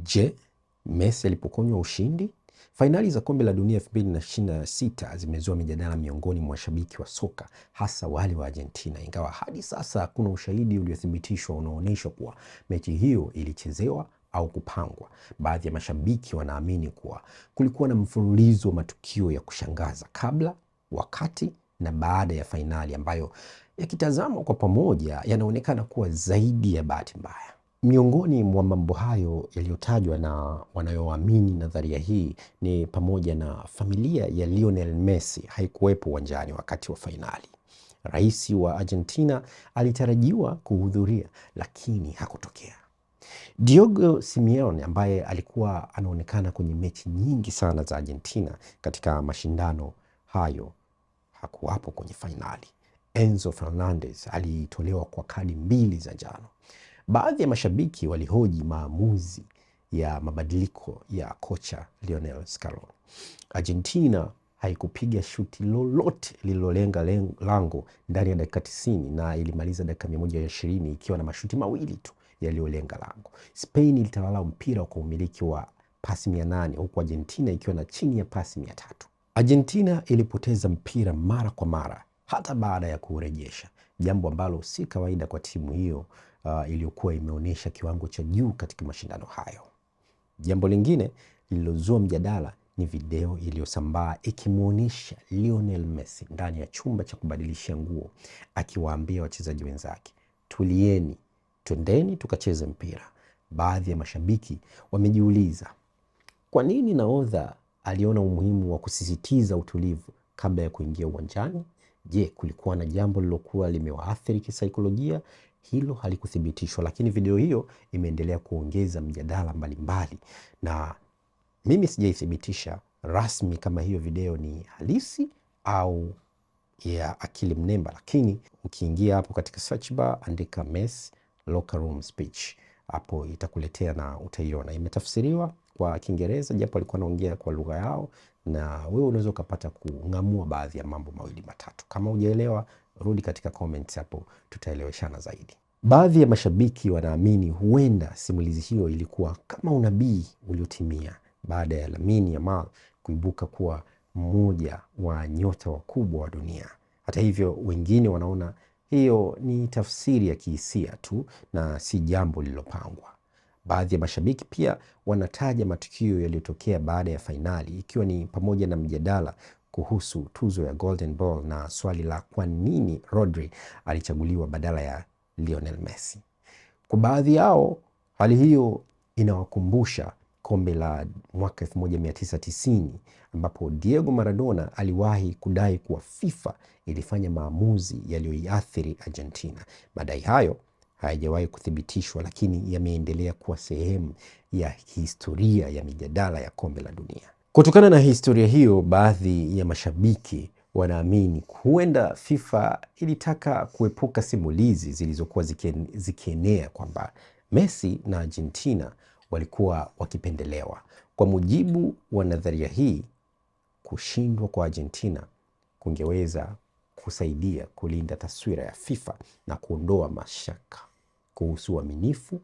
Je, Messi alipokonywa ushindi? Fainali za kombe la dunia 2026 zimezua mijadala miongoni mwa mashabiki wa soka, hasa wale wa Argentina, ingawa hadi sasa hakuna ushahidi uliothibitishwa unaoonyesha kuwa mechi hiyo ilichezewa au kupangwa. Baadhi ya mashabiki wanaamini kuwa kulikuwa na mfululizo wa matukio ya kushangaza kabla, wakati na baada ya fainali, ambayo yakitazamwa kwa pamoja yanaonekana kuwa zaidi ya bahati mbaya. Miongoni mwa mambo hayo yaliyotajwa na wanayoamini nadharia hii ni pamoja na familia ya Lionel Messi haikuwepo uwanjani wakati wa fainali. Rais wa Argentina alitarajiwa kuhudhuria lakini hakutokea. Diego Simeone ambaye alikuwa anaonekana kwenye mechi nyingi sana za Argentina katika mashindano hayo hakuwapo kwenye fainali. Enzo Fernandez alitolewa kwa kadi 2 za njano. Baadhi ya mashabiki walihoji maamuzi ya mabadiliko ya kocha Lionel Scaloni. Argentina haikupiga shuti lolote lililolenga lango ndani ya dakika 90 na ilimaliza dakika 120 ikiwa na mashuti 2 tu yaliyolenga lango. Spain ilitawala mpira kwa umiliki wa pasi 800 huku Argentina ikiwa na chini ya pasi 300. Argentina ilipoteza mpira mara kwa mara hata baada ya kurejesha, jambo ambalo si kawaida kwa timu hiyo iliyokuwa imeonyesha kiwango cha juu katika mashindano hayo. Jambo lingine lililozua mjadala ni video iliyosambaa ikimwonyesha Lionel Messi ndani ya chumba cha kubadilisha nguo akiwaambia wachezaji wenzake, tulieni, twendeni tukacheze mpira. Baadhi ya mashabiki wamejiuliza, kwa nini nahodha aliona umuhimu wa kusisitiza utulivu kabla ya kuingia uwanjani? Je, kulikuwa na jambo lilokuwa limewaathiri kisaikolojia? Hilo halikuthibitishwa, lakini video hiyo imeendelea kuongeza mjadala mbalimbali, na mimi sijaithibitisha rasmi kama hiyo video ni halisi au ya akili mnemba, lakini ukiingia hapo katika search bar andika Messi locker room speech, hapo itakuletea na utaiona. Imetafsiriwa kwa Kiingereza japo alikuwa anaongea kwa lugha yao, na wewe unaweza ukapata kung'amua baadhi ya mambo 2-3. Kama hujaelewa, rudi katika comments hapo, tutaeleweshana zaidi. Baadhi ya mashabiki wanaamini huenda simulizi hiyo ilikuwa kama unabii uliotimia baada ya Lamine Yamal kuibuka kuwa mmoja wa nyota wakubwa wa dunia. Hata hivyo, wengine wanaona hiyo ni tafsiri ya kihisia tu na si jambo lililopangwa. Baadhi ya mashabiki pia wanataja matukio yaliyotokea baada ya fainali, ikiwa ni pamoja na mjadala kuhusu tuzo ya Golden Ball na swali la kwa nini Rodri alichaguliwa badala ya Lionel Messi. Kwa baadhi yao, hali hiyo inawakumbusha kombe la mwaka 1990 ambapo Diego Maradona aliwahi kudai kuwa FIFA ilifanya maamuzi yaliyoiathiri Argentina. Madai hayo hayajawahi kuthibitishwa, lakini yameendelea kuwa sehemu ya historia ya mijadala ya kombe la dunia. Kutokana na historia hiyo, baadhi ya mashabiki wanaamini huenda FIFA ilitaka kuepuka simulizi zilizokuwa zikienea kwamba Messi na Argentina walikuwa wakipendelewa. Kwa mujibu wa nadharia hii, kushindwa kwa Argentina kungeweza kusaidia kulinda taswira ya FIFA na kuondoa mashaka kuhusu uaminifu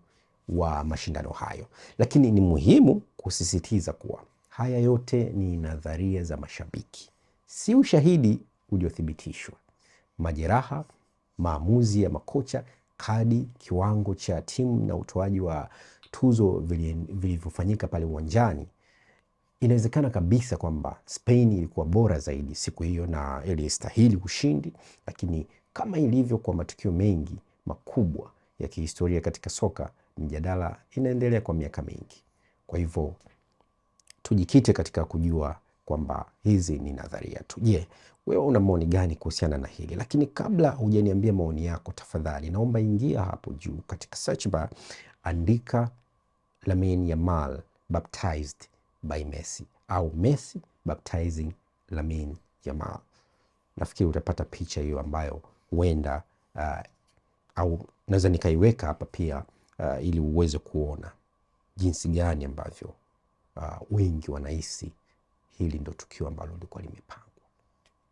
wa mashindano hayo. Lakini ni muhimu kusisitiza kuwa haya yote ni nadharia za mashabiki, si ushahidi uliothibitishwa. Majeraha, maamuzi ya makocha, kadi, kiwango cha timu na utoaji wa tuzo vilivyofanyika pale uwanjani, inawezekana kabisa kwamba Spain ilikuwa bora zaidi siku hiyo na ilistahili ushindi, lakini kama ilivyo kwa matukio mengi makubwa ya kihistoria katika soka, mjadala inaendelea kwa miaka mingi. Kwa hivyo tujikite katika kujua kwamba hizi ni nadharia tu. Je, wewe una maoni gani kuhusiana na hili? Lakini kabla hujaniambia maoni yako, tafadhali naomba ingia hapo juu katika search bar, andika Lamine Yamal baptized by Messi au Messi baptizing Lamine Yamal. Nafikiri utapata picha hiyo ambayo huenda au naweza nikaiweka hapa pia ili uweze kuona jinsi gani ambavyo wengi wanahisi hili ndo tukio ambalo lilikuwa limepangwa.